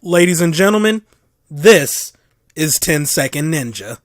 Ladies and gentlemen, this is 10 Second Ninja.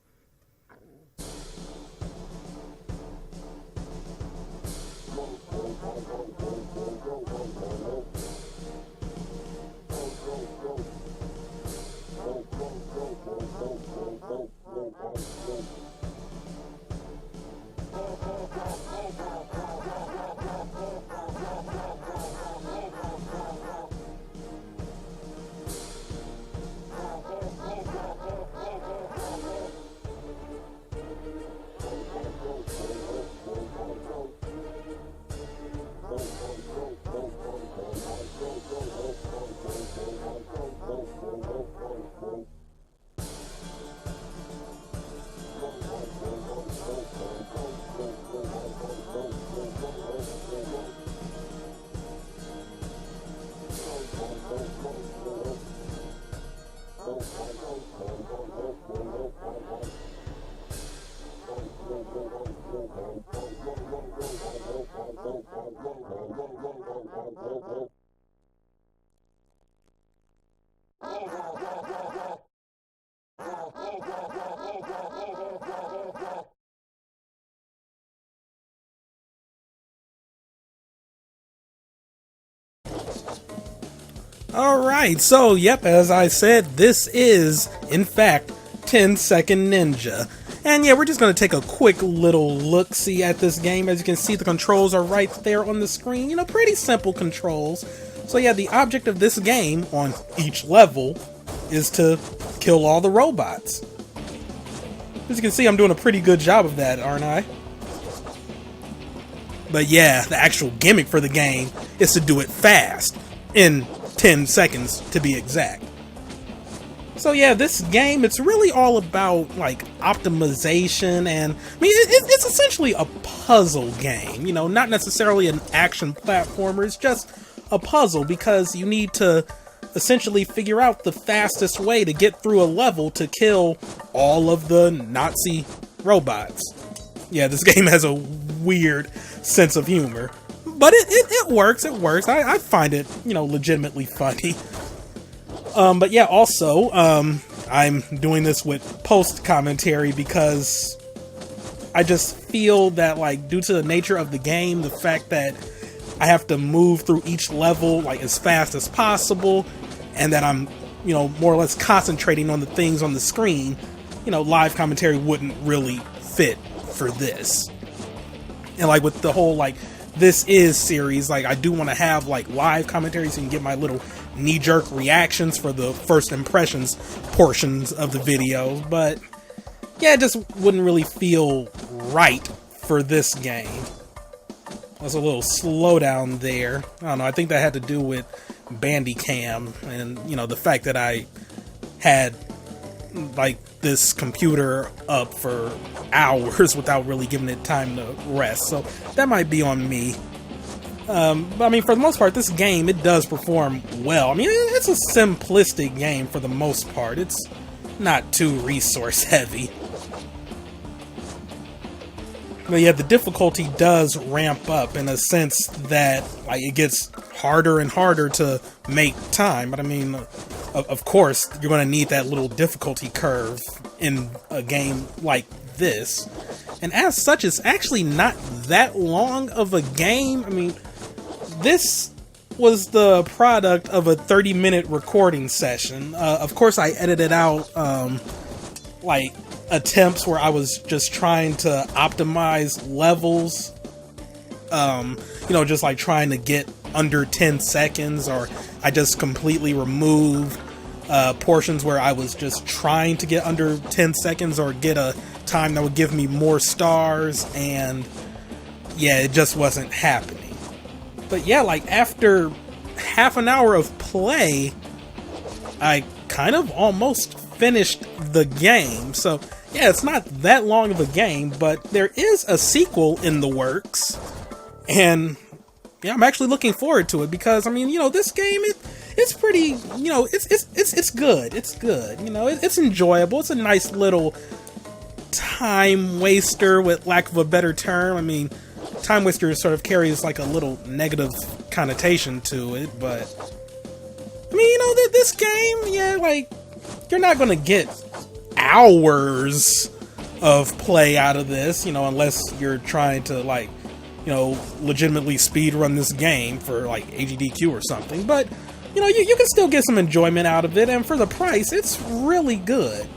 Alright, so yep, as I said, this is, in fact, 10 Second Ninja. And yeah, we're just going to take a quick little look-see at this game. As you can see, the controls are right there on the screen. You know, pretty simple controls. So yeah, the object of this game, on each level, is to kill all the robots. As you can see, I'm doing a pretty good job of that, aren't I? But yeah, the actual gimmick for the game is to do it fast, in 10 seconds to be exact. So yeah, this game, it's really all about like optimization, and I mean it's essentially a puzzle game, you know, not necessarily an action platformer. It's just a puzzle because you need to essentially figure out the fastest way to get through a level to kill all of the Nazi robots. Yeah, this game has a weird sense of humor. But it works, it works. I find it, you know, legitimately funny. But yeah, also, I'm doing this with post-commentary because I just feel that, like, due to the nature of the game, the fact that I have to move through each level, like, as fast as possible, and that I'm, you know, more or less concentrating on the things on the screen, you know, live commentary wouldn't really fit for this. And, like, with the whole, like, This Is series, like, I do want to have like live commentary so you can get my little knee-jerk reactions for the first impressions portions of the videos, but yeah, it just wouldn't really feel right for this game. There's a little slowdown there. I don't know, I think that had to do with Bandicam and, you know, the fact that I had like this computer up for hours without really giving it time to rest, so that might be on me. But I mean, for the most part, this game, it does perform well. I mean, it's a simplistic game for the most part. It's not too resource heavy. But yeah, the difficulty does ramp up in a sense that like it gets harder and harder to make time. But I mean, of course, you're going to need that little difficulty curve in a game like this. And as such, it's actually not that long of a game. I mean, this was the product of a 30-minute recording session. Of course, I edited out like attempts where I was just trying to optimize levels. You know, just like trying to get under 10 seconds, or I just completely removed portions where I was just trying to get under 10 seconds or get a time that would give me more stars, and yeah, it just wasn't happening. But yeah, like after half an hour of play, I kind of almost finished the game. So yeah, it's not that long of a game, but there is a sequel in the works, and yeah, I'm actually looking forward to it because I mean, you know, this game it's pretty, you know, it's good. It's good. You know, it's enjoyable. It's a nice little time waster, with lack of a better term. I mean, time waster sort of carries like a little negative connotation to it, but I mean, this game, yeah, like, you're not gonna get hours of play out of this, unless you're trying to, like, legitimately speed run this game for, like, AGDQ or something. But, you can still get some enjoyment out of it, and for the price, it's really good.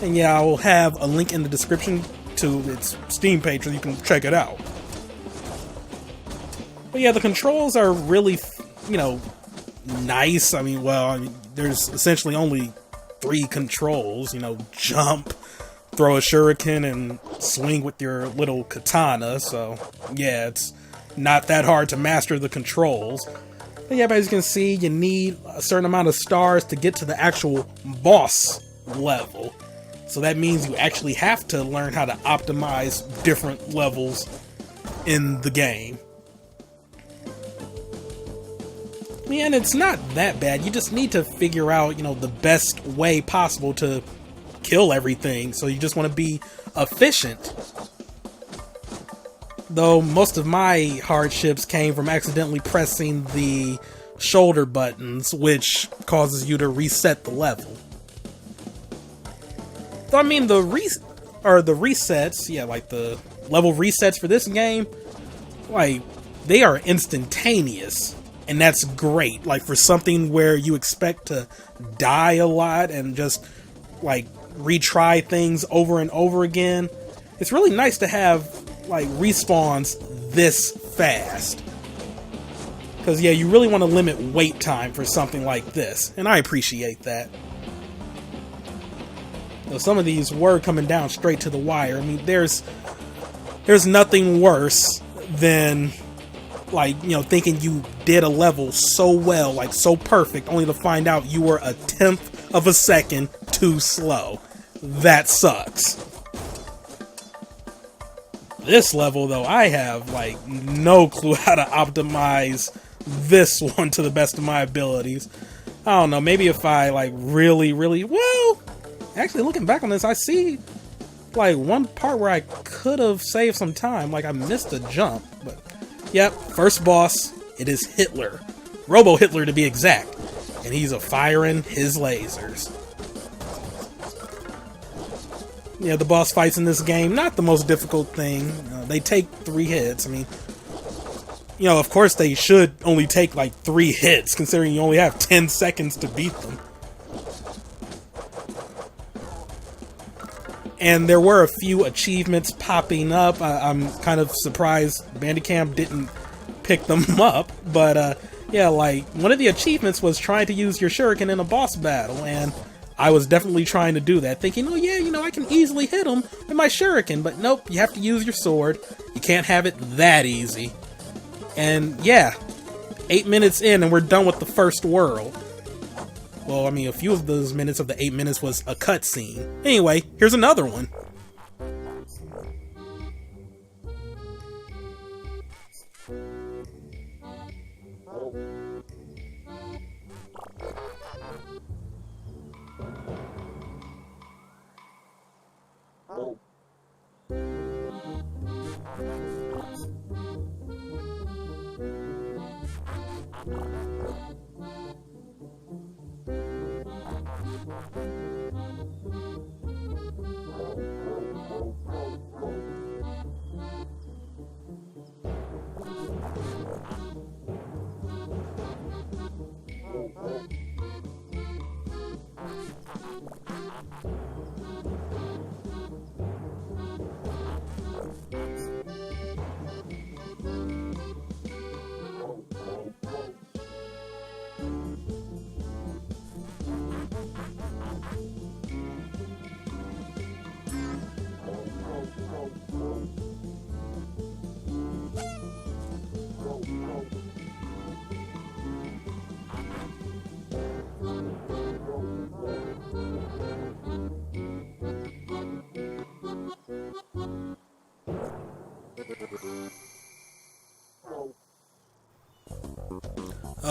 And yeah, I will have a link in the description to its Steam page so you can check it out. But yeah, the controls are really, nice. I mean, there's essentially only 3 controls, jump, throw a shuriken, and swing with your little katana. So yeah, it's not that hard to master the controls. But yeah, as you can see, you need a certain amount of stars to get to the actual boss level. So that means you actually have to learn how to optimize different levels in the game. And it's not that bad. You just need to figure out, the best way possible to kill everything. So you just want to be efficient. Though most of my hardships came from accidentally pressing the shoulder buttons, which causes you to reset the level. So, I mean, the resets, yeah, like the level resets for this game, like, they are instantaneous. And that's great, like, for something where you expect to die a lot and just, like, retry things over and over again. It's really nice to have, like, respawns this fast. Because, yeah, you really want to limit wait time for something like this. And I appreciate that. Though some of these were coming down straight to the wire. I mean, there's nothing worse than, like, thinking you did a level so well, like so perfect, only to find out you were 1/10 of a second too slow. That sucks. This level, though, I have, like, no clue how to optimize this one to the best of my abilities. I don't know, maybe if I, like, really, well, actually, looking back on this, I see, like, one part where I could have saved some time. Like, I missed a jump, but yep, first boss, it is Hitler. Robo-Hitler, to be exact. And he's firing his lasers. Yeah, the boss fights in this game, not the most difficult thing. They take 3 hits. I mean, of course they should only take, like, 3 hits, considering you only have 10 seconds to beat them. And there were a few achievements popping up. I'm kind of surprised Bandicam didn't pick them up. But, yeah, like, one of the achievements was trying to use your shuriken in a boss battle. And I was definitely trying to do that, thinking, oh yeah, I can easily hit him with my shuriken. But nope, you have to use your sword. You can't have it that easy. And, yeah, 8 minutes in and we're done with the first world. Well, I mean, a few of those minutes of the 8 minutes was a cutscene. Anyway, here's another one.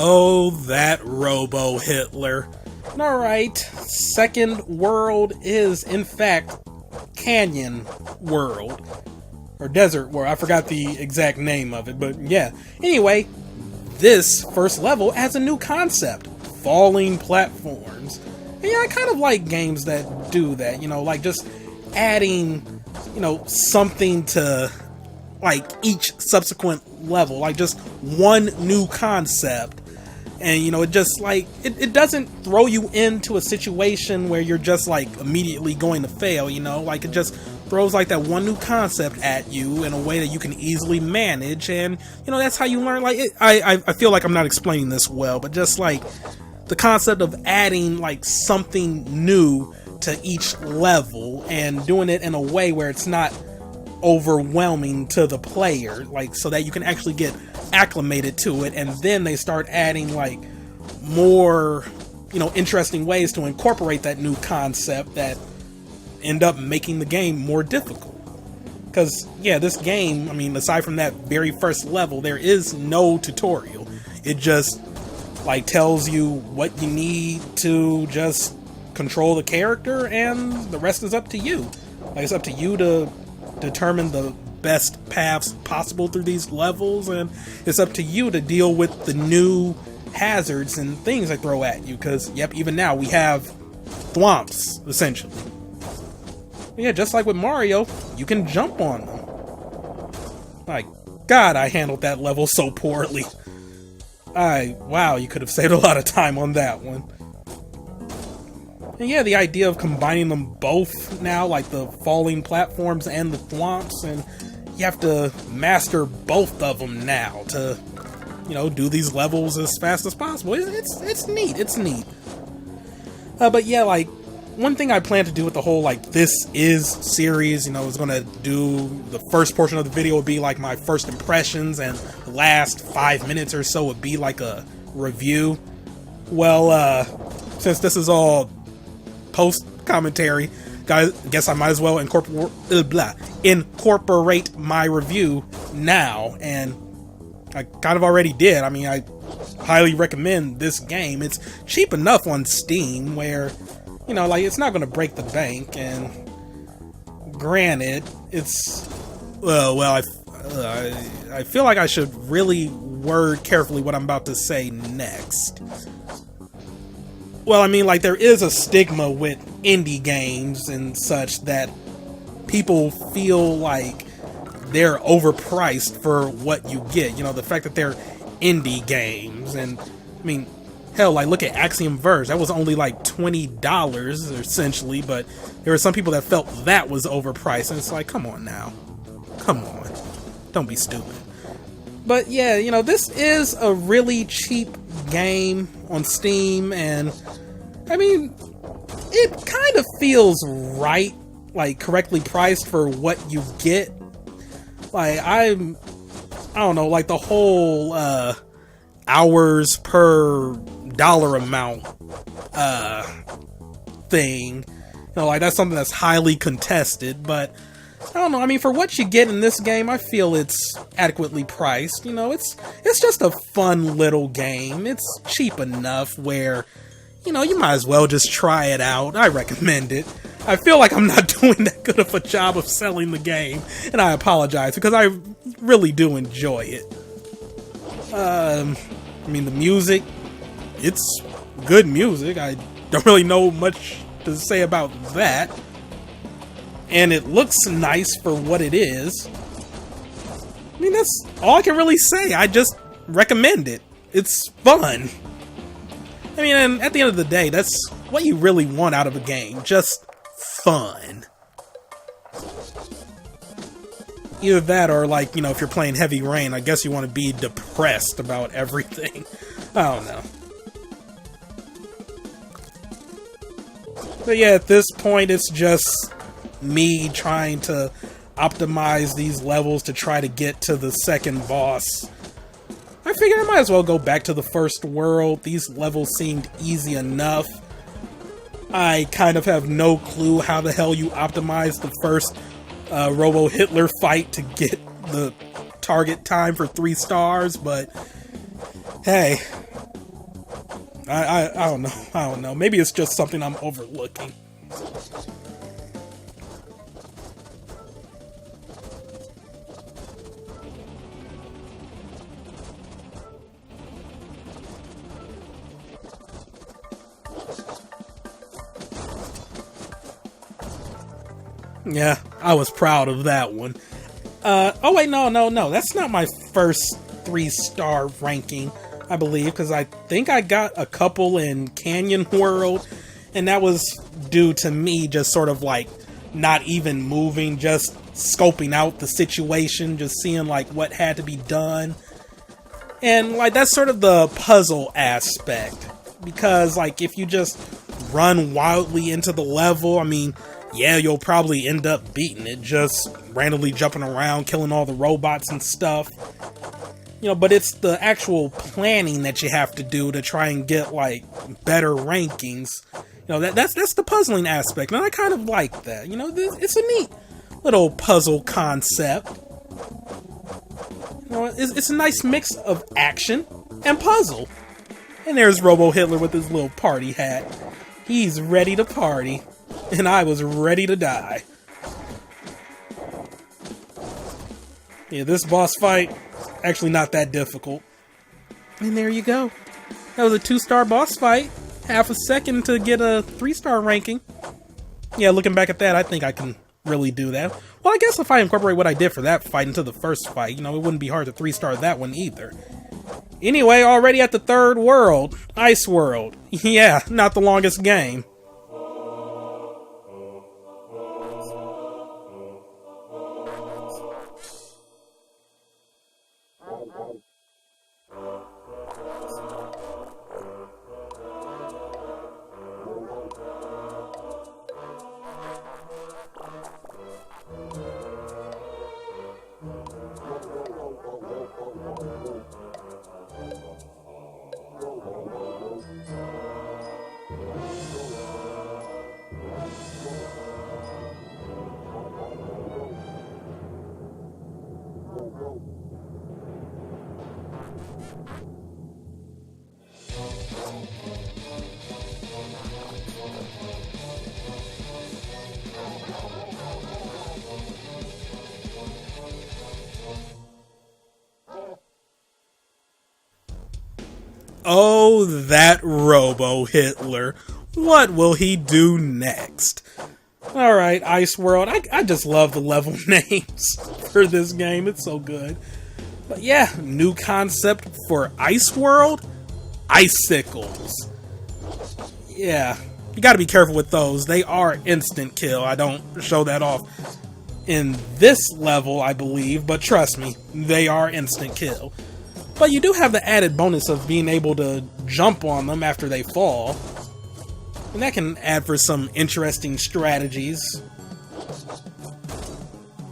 Oh, that Robo-Hitler. Alright, second world is, in fact, Canyon World. Or Desert World, I forgot the exact name of it, but yeah. Anyway, this first level has a new concept. falling platforms. And yeah, I kind of like games that do that, you know, like just adding, you know, something to like each subsequent level, like just one new concept. And, you know, it just, like, it doesn't throw you into a situation where you're just, like, immediately going to fail, you know? Like, it just throws, like, that one new concept at you in a way that you can easily manage. And, you know, that's how you learn. Like, I feel like I'm not explaining this well, but just, like, the concept of adding, like, something new to each level and doing it in a way where it's not overwhelming to the player, like, so that you can actually get acclimated to it, and then they start adding like more, you know, interesting ways to incorporate that new concept that end up making the game more difficult. Because yeah, this game, I mean, aside from that very first level, there is no tutorial. It just like tells you what you need to just control the character, and the rest is up to you. Like, it's up to you to determine the best paths possible through these levels, and it's up to you to deal with the new hazards and things they throw at you, because yep, even now we have thwomps essentially. But yeah, just like with Mario, you can jump on them. My god, I handled that level so poorly. Wow, you could have saved a lot of time on that one. And yeah, the idea of combining them both now, like the falling platforms and the thwomps, and you have to master both of them now to, you know, do these levels as fast as possible. It's neat. It's neat. But yeah, like, one thing I plan to do with the whole, like, This Is series, you know, is going to do the first portion of the video would be, like, my first impressions, and the last 5 minutes or so would be, like, a review. Well, since this is all post-commentary, guess I might as well incorporate my review now, and I kind of already did. I mean, I highly recommend this game. It's cheap enough on Steam where, you know, like, it's not going to break the bank, and granted, it's, I feel like I should really word carefully what I'm about to say next. Well, I mean, like, there is a stigma with indie games and such that people feel like they're overpriced for what you get. You know, the fact that they're indie games. And, I mean, hell, like, look at Axiom Verge. That was only, like, $20, essentially, but there were some people that felt that was overpriced. And it's like, come on now. Come on. Don't be stupid. But, yeah, you know, this is a really cheap game on Steam, and I mean, it kind of feels right, like, correctly priced for what you get. Like, I don't know, like, the whole hours per dollar amount thing, you know, like, that's something that's highly contested, but I don't know, I mean, for what you get in this game, I feel it's adequately priced. You know, it's just a fun little game. It's cheap enough where, you know, you might as well just try it out. I recommend it. I feel like I'm not doing that good of a job of selling the game, and I apologize, because I really do enjoy it. I mean, the music, it's good music. I don't really know much to say about that. And it looks nice for what it is. I mean, that's all I can really say. I just recommend it. It's fun. I mean, and at the end of the day, that's what you really want out of a game. Just fun. Either that or, like, you know, if you're playing Heavy Rain, I guess you want to be depressed about everything. I don't know. But yeah, at this point, it's just me trying to optimize these levels to try to get to the second boss. I figured I might as well go back to the first world. These levels seemed easy enough. I kind of have no clue how the hell you optimize the first Robo-Hitler fight to get the target time for 3 stars, but hey, I don't know. I don't know. Maybe it's just something I'm overlooking. Yeah, I was proud of that one. Oh wait, no. That's not my first 3-star ranking, I believe, because I think I got a couple in Canyon World, and that was due to me just sort of like not even moving, just scoping out the situation, just seeing like what had to be done. And like that's sort of the puzzle aspect, because like if you just run wildly into the level, I mean, yeah, you'll probably end up beating it, just randomly jumping around, killing all the robots and stuff. You know, but it's the actual planning that you have to do to try and get like better rankings. You know, that's the puzzling aspect, and I kind of like that. You know, it's a neat little puzzle concept. You know, it's a nice mix of action and puzzle. And there's Robo Hitler with his little party hat. He's ready to party, and I was ready to die. Yeah, this boss fight, actually not that difficult. And there you go. That was a 2-star boss fight. Half a second to get a 3-star ranking. Yeah, looking back at that, I think I can really do that. Well, I guess if I incorporate what I did for that fight into the first fight, you know, it wouldn't be hard to 3-star that one either. Anyway, already at the 3rd world, Ice World. Yeah, not the longest game. Oh, that Robo Hitler. What will he do next? Alright, Ice World. I just love the level names for this game. It's so good. But yeah, new concept for Ice World? Icicles. Yeah, you gotta be careful with those. They are instant kill. I don't show that off in this level, I believe, but trust me, they are instant kill. But you do have the added bonus of being able to jump on them after they fall. And that can add for some interesting strategies.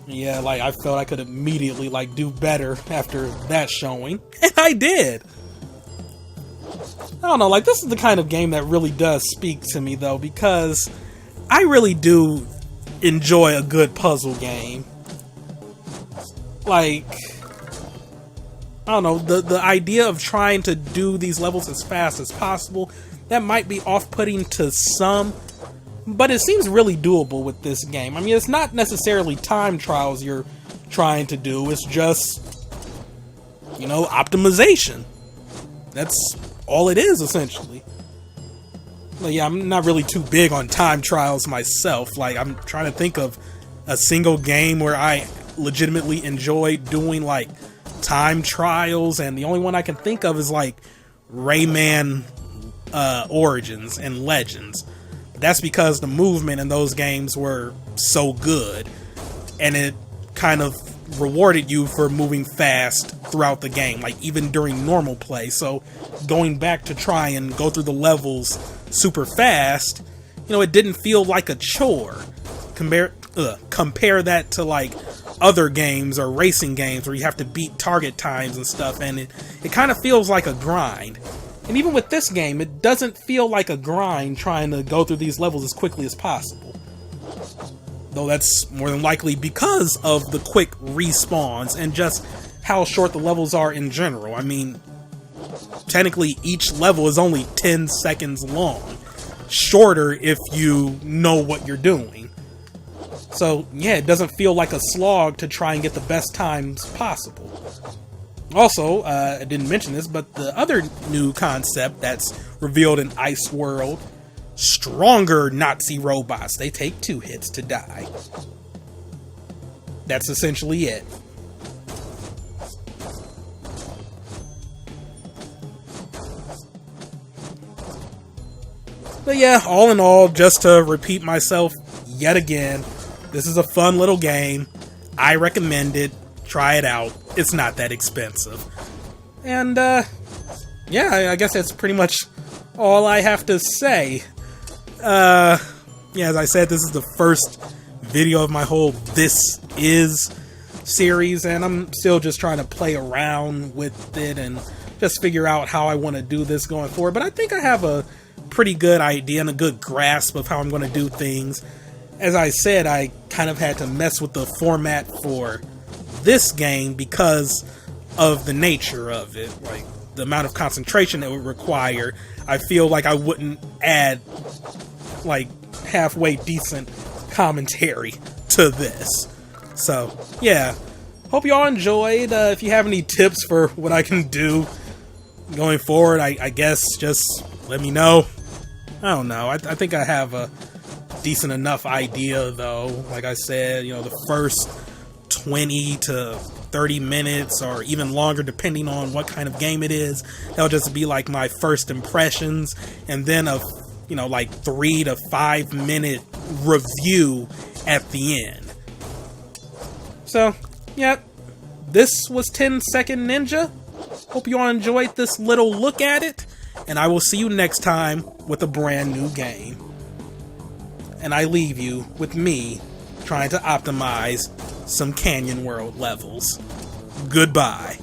Yeah, like I felt I could immediately like do better after that showing. And I did! I don't know, like this is the kind of game that really does speak to me though, because I really do enjoy a good puzzle game. Like, I don't know, the idea of trying to do these levels as fast as possible, that might be off-putting to some, but it seems really doable with this game. I mean, it's not necessarily time trials you're trying to do, it's just, you know, optimization. That's all it is, essentially. But yeah, I'm not really too big on time trials myself. Like, I'm trying to think of a single game where I legitimately enjoy doing, like, time trials, and the only one I can think of is like Rayman Origins and Legends. But that's because the movement in those games were so good, and it kind of rewarded you for moving fast throughout the game, like even during normal play. So going back to try and go through the levels super fast, you know, it didn't feel like a chore. Compare that to like other games or racing games where you have to beat target times and stuff, and it kind of feels like a grind. And even with this game, it doesn't feel like a grind trying to go through these levels as quickly as possible. Though that's more than likely because of the quick respawns and just how short the levels are in general. I mean, technically each level is only 10 seconds long. Shorter if you know what you're doing. So, yeah, it doesn't feel like a slog to try and get the best times possible. Also, I didn't mention this, but the other new concept that's revealed in Ice World, stronger Nazi robots. They take 2 hits to die. That's essentially it. But yeah, all in all, just to repeat myself yet again, this is a fun little game. I recommend it. Try it out. It's not that expensive. And, yeah, I guess that's pretty much all I have to say. Yeah, as I said, this is the first video of my whole This Is series, and I'm still just trying to play around with it and just figure out how I want to do this going forward. But I think I have a pretty good idea and a good grasp of how I'm going to do things. As I said, I kind of had to mess with the format for this game because of the nature of it, like the amount of concentration it would require. I feel like I wouldn't add like halfway decent commentary to this. So yeah, hope you all enjoyed. If you have any tips for what I can do going forward, I guess just let me know. I don't know. I think I have a decent enough idea, though. Like I said, you know, the first 20 to 30 minutes or even longer, depending on what kind of game it is, that'll just be like my first impressions, and then a, you know, like 3 to 5 minute review at the end. So, yeah, this was 10 Second Ninja. Hope you all enjoyed this little look at it, and I will see you next time with a brand new game. And I leave you with me trying to optimize some Canyon World levels. Goodbye.